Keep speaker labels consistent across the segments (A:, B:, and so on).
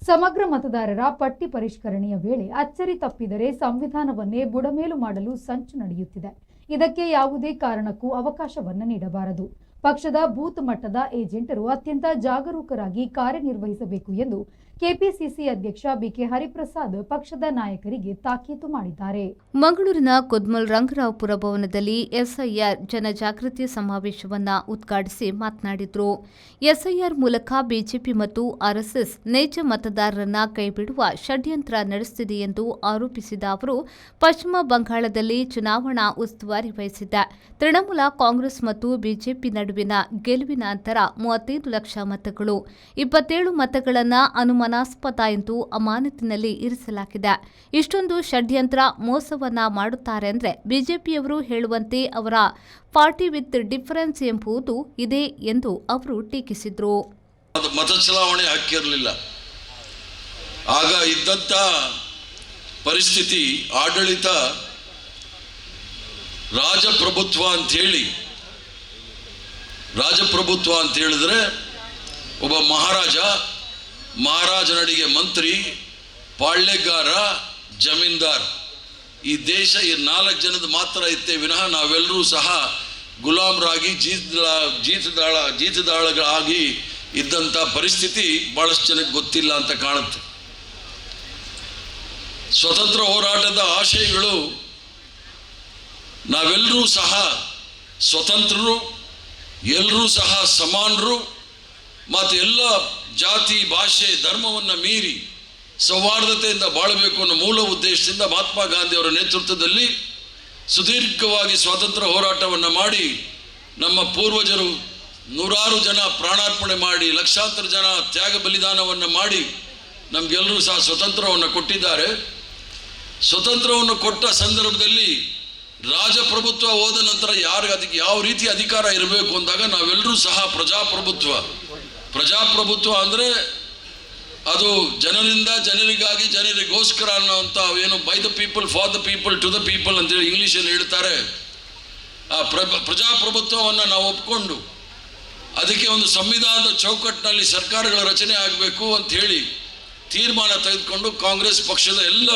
A: ಸಮಗ್ರ ಮತದಾರರ ಪಟ್ಟಿ ಪರಿಷ್ಕರಣೆಯ ವೇಳೆ ಅಚ್ಚರಿ ತಪ್ಪಿದರೆ ಸಂವಿಧಾನವನ್ನೇ ಬುಡಮೇಲು ಮಾಡಲು ಸಂಚು ನಡೆಯುತ್ತಿದೆ. ಇದಕ್ಕೆ ಯಾವುದೇ ಕಾರಣಕ್ಕೂ ಅವಕಾಶವನ್ನು ನೀಡಬಾರದು. ಪಕ್ಷದ ಬೂತ್ ಮಟ್ಟದ ಏಜೆಂಟರು ಅತ್ಯಂತ ಜಾಗರೂಕರಾಗಿ ಕಾರ್ಯನಿರ್ವಹಿಸಬೇಕು ಎಂದು ಕೆಪಿಸಿಸಿ ಅಧ್ಯಕ್ಷ ಬಿಕೆ ಹರಿಪ್ರಸಾದ್ ಪಕ್ಷದ ನಾಯಕರಿಗೆ ತಾಕೀತು ಮಾಡಿದ್ದಾರೆ.
B: ಮಂಗಳೂರಿನ ಕುದ್ಮಲ್ ರಂಗರಾವ್ಪುರ ಭವನದಲ್ಲಿ ಎಸ್ಐಆರ್ ಜನಜಾಗೃತಿ ಸಮಾವೇಶವನ್ನು ಉದ್ಘಾಟಿಸಿ ಮಾತನಾಡಿದರು. ಎಸ್ಐಆರ್ ಮೂಲಕ ಬಿಜೆಪಿ ಮತ್ತು ಆರ್ಎಸ್ಎಸ್ ನೈಜ ಮತದಾರರನ್ನ ಕೈಬಿಡುವ ಷಡ್ಯಂತ್ರ ನಡೆಸುತ್ತಿದೆ ಎಂದು ಆರೋಪಿಸಿದ ಅವರು, ಪಶ್ಚಿಮ ಬಂಗಾಳದಲ್ಲಿ ಚುನಾವಣಾ ಉಸ್ತುವಾರಿ ವಹಿಸಿದ್ದ ತೃಣಮೂಲ ಕಾಂಗ್ರೆಸ್ ಮತ್ತು ಬಿಜೆಪಿ ನಡುವಿನ ಗೆಲುವಿನ ಅಂತರ 35 ಲಕ್ಷ ಮತಗಳು, 27 ಮತಗಳನ್ನು ಅನುಮಾನಾಸ್ಪದ ಎಂದು ಅಮಾನತಿನಲ್ಲಿ ಇರಿಸಲಾಗಿದೆ. ಇಷ್ಟೊಂದು ಷಡ್ಯಂತ್ರ ಮೋಸವನ್ನ ಮಾಡುತ್ತಾರೆ ಅಂದ್ರೆ ಬಿಜೆಪಿಯವರು ಹೇಳುವಂತೆ ಅವರ ಪಾರ್ಟಿ ವಿತ್ ಡಿಫರೆನ್ಸ್ ಎಂಬುದು ಇದೆ ಎಂದು ಅವರು ಟೀಕಿಸಿದರು.
C: ಮತ ಚಲಾವಣೆ ಹಾಕಿರಲಿಲ್ಲ. ಆಗ ಇದ್ದಂತ ಪರಿಸ್ಥಿತಿ ಆಡಳಿತ ರಾಜಪ್ರಭುತ್ವ ಅಂತ ಹೇಳಿದ್ರೆ ಒಬ್ಬ ಮಹಾರಾಜನಡಿಗೆ ಮಂತ್ರಿ, ಪಾಳ್ಯಗಾರ, ಜಮೀನ್ದಾರ್, ಈ ದೇಶ ಈ 4 ಜನದ ಮಾತ್ರ ಇತ್ತೆ ವಿನಃ ನಾವೆಲ್ಲರೂ ಸಹ ಗುಲಾಮರಾಗಿ ಜೀತದಾಳಗಳಾಗಿ ಇದ್ದಂಥ ಪರಿಸ್ಥಿತಿ ಬಹಳಷ್ಟು ಜನಕ್ಕೆ ಗೊತ್ತಿಲ್ಲ ಅಂತ ಕಾಣುತ್ತೆ. ಸ್ವತಂತ್ರ ಹೋರಾಟದ ಆಶಯಗಳು ನಾವೆಲ್ಲರೂ ಸಹ ಸ್ವತಂತ್ರರು, ಎಲ್ಲರೂ ಸಹ ಸಮಾನರು ಮತ್ತು ಎಲ್ಲ ಜಾತಿ, ಭಾಷೆ, ಧರ್ಮವನ್ನು ಮೀರಿ ಸೌಹಾರ್ದತೆಯಿಂದ ಬಾಳಬೇಕು ಅನ್ನೋ ಮೂಲ ಉದ್ದೇಶದಿಂದ ಮಹಾತ್ಮ ಗಾಂಧಿಯವರ ನೇತೃತ್ವದಲ್ಲಿ ಸುದೀರ್ಘವಾಗಿ ಸ್ವಾತಂತ್ರ್ಯ ಹೋರಾಟವನ್ನು ಮಾಡಿ ನಮ್ಮ ಪೂರ್ವಜರು ನೂರಾರು ಜನ ಪ್ರಾಣಾರ್ಪಣೆ ಮಾಡಿ ಲಕ್ಷಾಂತರ ಜನ ತ್ಯಾಗ ಬಲಿದಾನವನ್ನು ಮಾಡಿ ನಮಗೆಲ್ಲರೂ ಸಹ ಸ್ವತಂತ್ರವನ್ನು ಕೊಟ್ಟಿದ್ದಾರೆ. ಸ್ವತಂತ್ರವನ್ನು ಕೊಟ್ಟ ಸಂದರ್ಭದಲ್ಲಿ ರಾಜಪ್ರಭುತ್ವ ಹೋದ ನಂತರ ಅದಕ್ಕೆ ಯಾವ ರೀತಿ ಅಧಿಕಾರ ಇರಬೇಕು ಅಂದಾಗ ನಾವೆಲ್ಲರೂ ಸಹ ಪ್ರಜಾಪ್ರಭುತ್ವ ಅಂದರೆ ಅದು ಜನರಿಂದ ಜನರಿಗಾಗಿ ಜನರಿಗೋಸ್ಕರ ಅನ್ನೋಂಥ ಏನು by the people for the people to the people ಅಂತೇಳಿ ಇಂಗ್ಲೀಷಲ್ಲಿ ಹೇಳ್ತಾರೆ. ಆ ಪ್ರಜಾಪ್ರಭುತ್ವವನ್ನು ನಾವು ಒಪ್ಕೊಂಡು ಅದಕ್ಕೆ ಒಂದು ಸಂವಿಧಾನದ ಚೌಕಟ್ಟಿನಲ್ಲಿ ಸರ್ಕಾರಗಳ ರಚನೆ ಆಗಬೇಕು ಅಂತ ಹೇಳಿ ತೀರ್ಮಾನ ತೆಗೆದುಕೊಂಡು ಕಾಂಗ್ರೆಸ್ ಪಕ್ಷದ ಎಲ್ಲ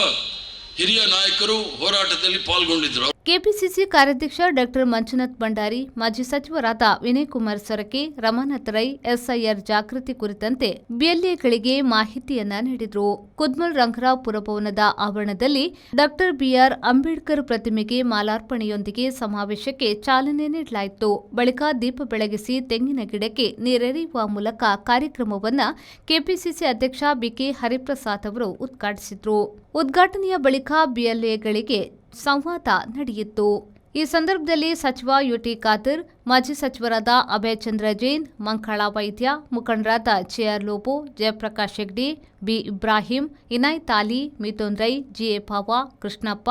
C: ಹಿರಿಯ ನಾಯಕರು ಹೋರಾಟದಲ್ಲಿ ಪಾಲ್ಗೊಂಡಿದ್ದರು.
B: ಕೆಪಿಸಿಸಿ ಕಾರ್ಯಾಧ್ಯಕ್ಷ ಡಾ ಮಂಜುನಾಥ್ ಭಂಡಾರಿ, ಮಾಜಿ ಸಚಿವರಾದ ವಿನಯ್ ಕುಮಾರ್ ಸೊರಕೆ, ರಮಾನಾಥ್ ರೈ ಎಸ್ಐಆರ್ ಜಾಗೃತಿ ಕುರಿತಂತೆ ಬಿಎಲ್ಎಗಳಿಗೆ ಮಾಹಿತಿಯನ್ನ ನೀಡಿದರು. ಕುದ್ಮಲ್ ರಂಗರಾವ್ಪುರ ಭವನದ ಆವರಣದಲ್ಲಿ ಡಾ ಬಿಆರ್ ಅಂಬೇಡ್ಕರ್ ಪ್ರತಿಮೆಗೆ ಮಾಲಾರ್ಪಣೆಯೊಂದಿಗೆ ಸಮಾವೇಶಕ್ಕೆ ಚಾಲನೆ ನೀಡಲಾಯಿತು. ಬಳಿಕ ದೀಪ ಬೆಳಗಿಸಿ ತೆಂಗಿನ ಗಿಡಕ್ಕೆ ನೀರೆರೆಯುವ ಮೂಲಕ ಕಾರ್ಯಕ್ರಮವನ್ನು ಕೆಪಿಸಿಸಿ ಅಧ್ಯಕ್ಷ ಬಿಕೆ ಹರಿಪ್ರಸಾದ್ ಅವರು ಉದ್ಘಾಟಿಸಿದರು. ಉದ್ಘಾಟನೆಯ ಬಳಿಕ ಬಿಎಲ್ಎಗಳಿಗೆ ಸಂವಾದ ನಡೆಯಿತು. ಈ ಸಂದರ್ಭದಲ್ಲಿ ಸಚಿವ ಯುಟಿ ಖಾದರ್, ಮಾಜಿ ಸಚಿವರಾದ ಅಭಯ್ ಚಂದ್ರ ಜೈನ್, ಮಂಕಾಳ ವೈದ್ಯ, ಮುಖಂಡರಾದ J R Lobo, Jayaprakash Hegde, B Ibrahim, Inayat Ali, Mithun Rai, G A Pava, Krishnappa,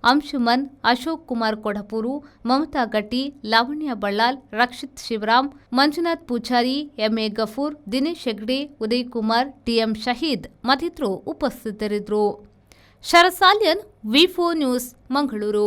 B: Anshuman, Ashok Kumar Kodapur, Mamata Gatti, Lavanya Ballal, Rakshith Shivaram, Manjunath Poojary, M A Gafoor, Dinesh Hegde, Uday Kumar, T M Shaheed ಮತ್ತಿತರರು ಉಪಸ್ಥಿತರಿದ್ದರು. ಶರಸಾಲ್ಯನ್, ವಿ4 ನ್ಯೂಸ್, ಮಂಗಳೂರು.